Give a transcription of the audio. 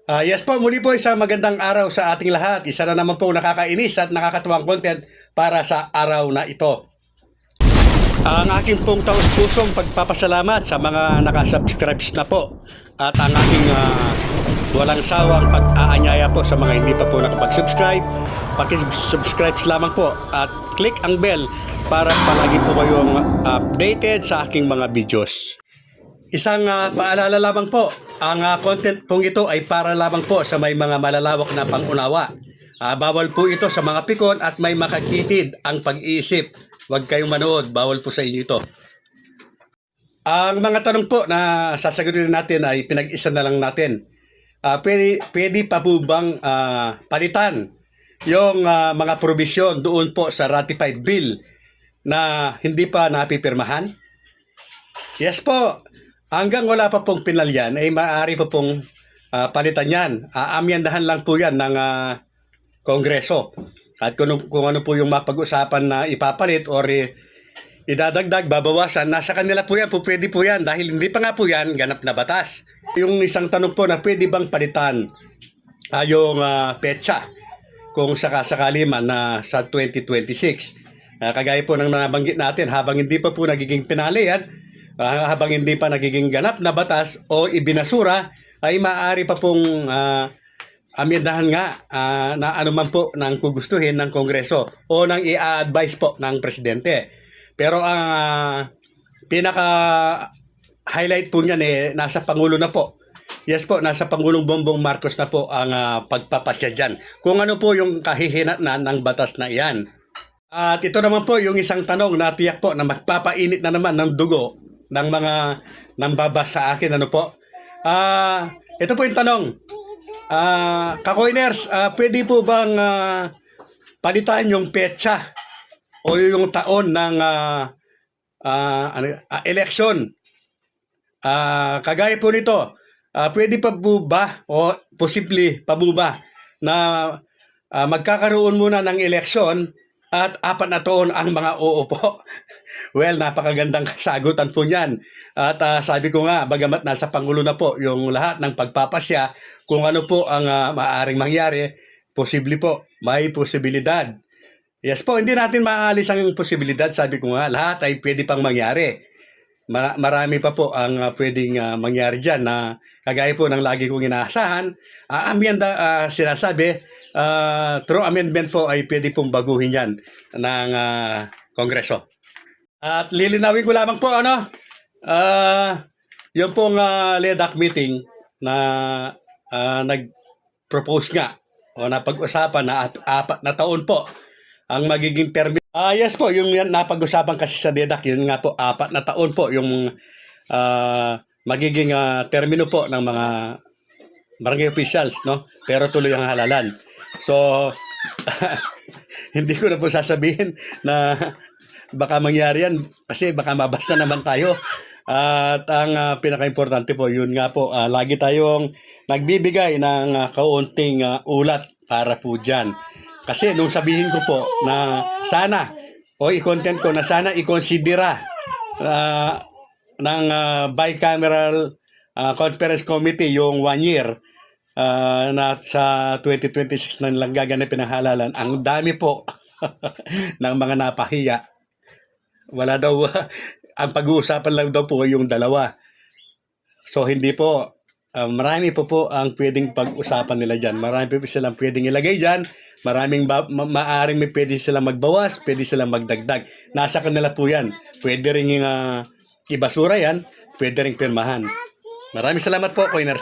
Yes po, muli po isang magandang araw sa ating lahat. Isa na naman po nakakainis at nakakatuwang content para sa araw na ito. Ang aking pong taos-pusong pagpapasalamat sa mga nakasubscribes na po at ang aking walang sawang pag-aanyaya po sa mga hindi pa po nakapag-subscribe. Pakisubscribe lamang po at click ang bell para palagi po kayong updated sa aking mga videos. Isang paalala lamang po, ang content pong ito ay para lamang po sa may mga malalawak na pangunawa. Bawal po ito sa mga pikon at may makakitid ang pag-iisip. Huwag kayong manood, bawal po sa inyo ito. Ang mga tanong po na sasagutin natin ay pinag-isa na lang natin. Pwede pa po bang palitan yung mga probisyon doon po sa ratified bill na hindi pa napipirmahan? Yes po. Hanggang wala pa pong pinalyan ay maaari pa pong palitan yan. Aamyandahan lang po yan ng Kongreso. At kung ano po yung mapag-usapan na ipapalit or idadagdag, babawasan, nasa kanila po yan, po pwede po yan. Dahil hindi pa nga po yan ganap na batas. Yung isang tanong po na pwede bang palitan yung petsa kung sakasakali man na sa 2026. Kagaya po ng nabanggit natin, habang hindi pa po nagiging pinali yan, habang hindi pa nagiging ganap na batas o ibinasura, ay maaari pa pong amyendahan nga na anuman po ng kugustuhin ng Kongreso o ng i-advise po ng Presidente. Pero ang pinaka-highlight po niyan nasa Pangulo na po. Yes po, nasa Pangulong Bongbong Marcos na po ang pagpapasya dyan. Kung ano po yung kahihinatnan ng batas na iyan. At ito naman po yung isang tanong na tiyak po na magpapainit na naman ng dugo ng mga nambabasa sa akin. Ano po? Ito po yung tanong. Ka-coiners, pwede po bang palitan yung petsa o yung taon ng election? Kagaya po nito, pwede pa po ba o posible pa po ba na magkakaroon muna ng eleksyon at 4 na taon ang mga uupo? Well, napakagandang kasagutan po niyan. At sabi ko nga, bagamat nasa Pangulo na po yung lahat ng pagpapasya, kung ano po ang maaaring mangyari, posible po, may posibilidad. Yes po, hindi natin maaalis ang posibilidad. Sabi ko nga, lahat ay pwede pang mangyari. Marami pa po ang pwedeng mangyari dyan na kagaya po ng lagi kong inaasahan. Sinasabi, through amendment po ay pwede pong baguhin yan ng Kongreso. At lilinawin ko lamang po yung pong LEDAC meeting na nag-propose nga o napag-usapan na 4 na taon po ang magiging term. Yes po, yung napag-usapan kasi sa LEDAC, yun nga po 4 na taon po yung magiging termino po ng mga barangay officials, no? Pero tuloy ang halalan. So hindi ko na po sasabihin na baka mangyari yan kasi baka mabasta naman tayo. At ang pinaka-importante po, yun nga po, lagi tayong nagbibigay ng kaunting ulat para po dyan. Kasi nung sabihin ko po na sana, o i-content ko na sana i-considera ng bicameral conference committee yung 1 year na sa 2026 na nilang gaganapin ang halalan. Ang dami po ng mga napahiya. Wala daw, ang pag-uusapan lang daw po yung 2. So hindi po, marami po ang pwedeng pag-usapan nila dyan. Marami po silang pwedeng ilagay dyan. Maraming maaring may pwede silang magbawas, pwede silang magdagdag. Nasa kanila po yan. Pwede rin ibasura yan, pwede rin pirmahan. Maraming salamat po, Coiners.